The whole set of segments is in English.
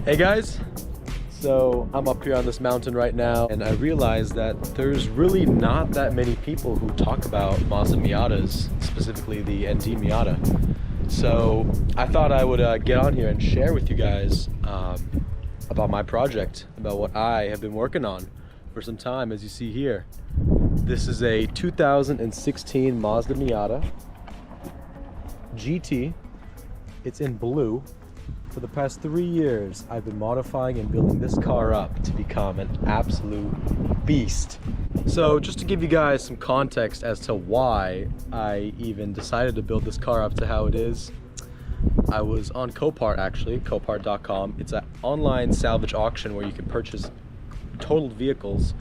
Hey guys, so I'm up here on this mountain right now and I realized that there's really not that many people who talk about Mazda Miatas, specifically the ND Miata. So I thought I would get on here and share with you guys about my project, about what I have been working on for some time. As you see here, this is a 2016 Mazda Miata GT. It's in blue. For the past 3 years, I've been modifying and building this car up to become an absolute beast. So just to give you guys some context as to why I even decided to build this car up to how it is, I was on Copart, actually, copart.com. It's an online salvage auction where you can purchase totaled vehicles,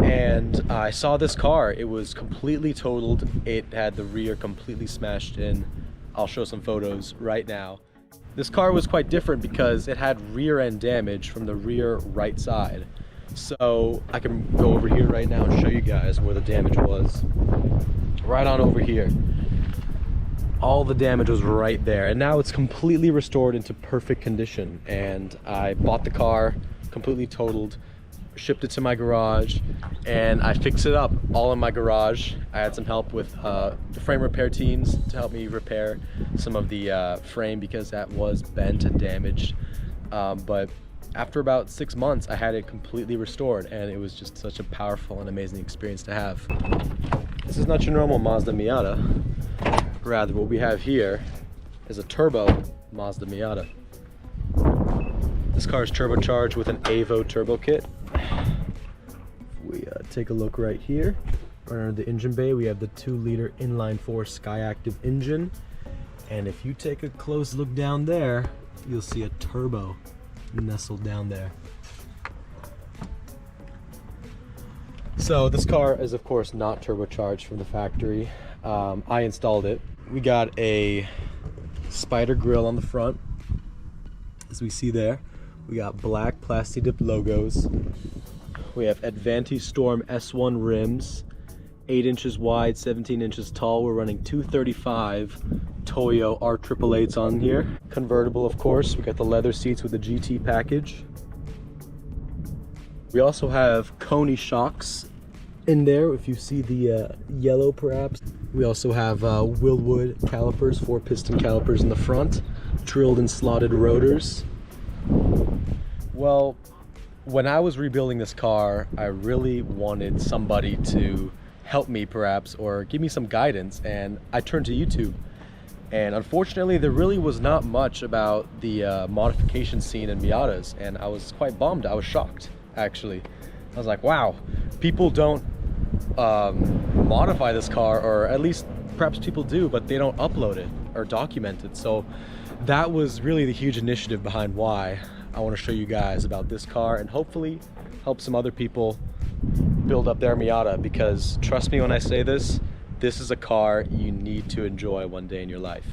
and I saw this car. It was completely totaled. It had the rear completely smashed in. I'll show some photos right now. This car was quite different because it had rear end damage from the rear right side. So I can go over here right now and show you guys where the damage was. Right on over here. All the damage was right there, and now it's completely restored into perfect condition. And I bought the car completely totaled, shipped it to my garage, and I fixed it up all in my garage. I had some help with the frame repair teams to help me repair some of the frame because that was bent and damaged. But after about 6 months, I had it completely restored, and it was just such a powerful and amazing experience to have. This is not your normal Mazda Miata. Rather, what we have here is a turbo Mazda Miata. This car is turbocharged with an Evo turbo kit. We take a look right here. Right under the engine bay, we have the 2-liter inline-4 Skyactiv engine. And if you take a close look down there, you'll see a turbo nestled down there. So this car is, of course, not turbocharged from the factory. I installed it. We got a spider grille on the front, as we see there. We got black plasti dip logos. We have Advanti Storm S1 rims, 8 inches wide, 17 inches tall. We're running 235 Toyo R888s on here. Convertible, of course. We got the leather seats with the GT package. We also have Coney shocks in there, if you see the yellow perhaps. We also have Willwood calipers, 4 piston calipers in the front, drilled and slotted rotors. Well, when I was rebuilding this car, I really wanted somebody to help me perhaps, or give me some guidance, and I turned to YouTube. And unfortunately, there really was not much about the modification scene in Miatas, and I was quite bummed. I was shocked, actually. I was like, wow, people don't modify this car, or at least perhaps people do, but they don't upload it or document it. So that was really the huge initiative behind why I want to show you guys about this car and hopefully help some other people build up their Miata, because trust me when I say this, this is a car you need to enjoy one day in your life.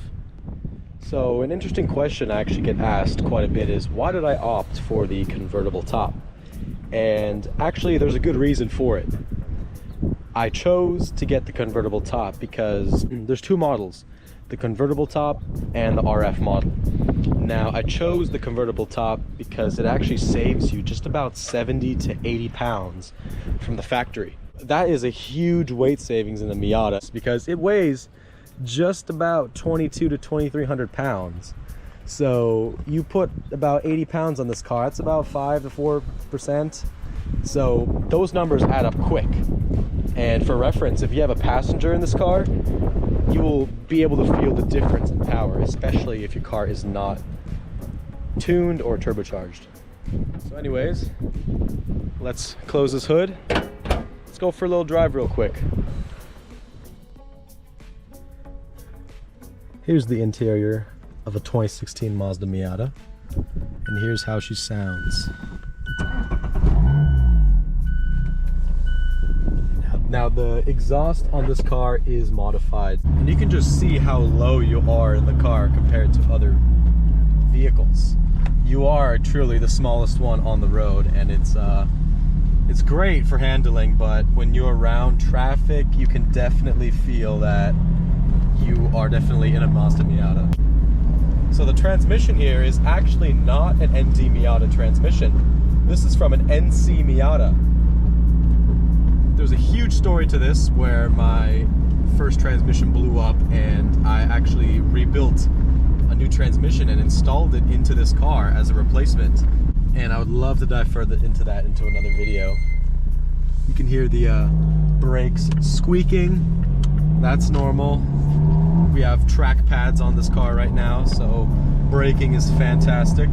So an interesting question I actually get asked quite a bit is, why did I opt for the convertible top? And actually there's a good reason for it. I chose to get the convertible top because there's 2 models, the convertible top and the RF model. Now, I chose the convertible top because it actually saves you just about 70 to 80 pounds from the factory. That is a huge weight savings in the Miata because it weighs just about 22 to 2,300 pounds. So you put about 80 pounds on this car, that's about 5 to 4%. So those numbers add up quick. And for reference, if you have a passenger in this car, you will be able to feel the difference in power, especially if your car is not tuned or turbocharged. So anyways, let's close this hood. Let's go for a little drive real quick. Here's the interior of a 2016 Mazda Miata, and here's how she sounds. Now the exhaust on this car is modified, and you can just see how low you are in the car compared to other vehicles. You are truly the smallest one on the road, and it's great for handling, but when you're around traffic, you can definitely feel that you are definitely in a Mazda Miata. So the transmission here is actually not an ND Miata transmission. This is from an NC Miata. There's a huge story to this where my first transmission blew up and I actually rebuilt a new transmission and installed it into this car as a replacement. And I would love to dive further into that into another video. You can hear the brakes squeaking. That's normal. We have track pads on this car right now, so braking is fantastic.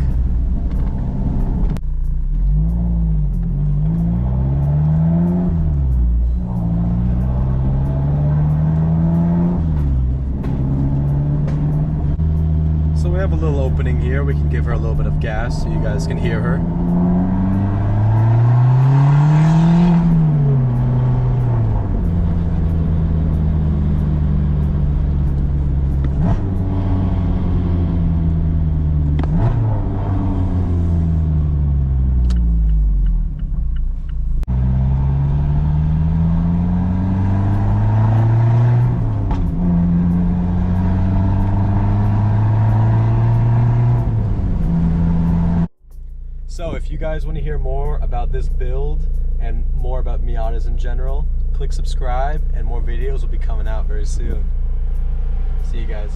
So we have a little opening here. We can give her a little bit of gas so you guys can hear her. So if you guys want to hear more about this build and more about Miatas in general, click subscribe and more videos will be coming out very soon. See you guys.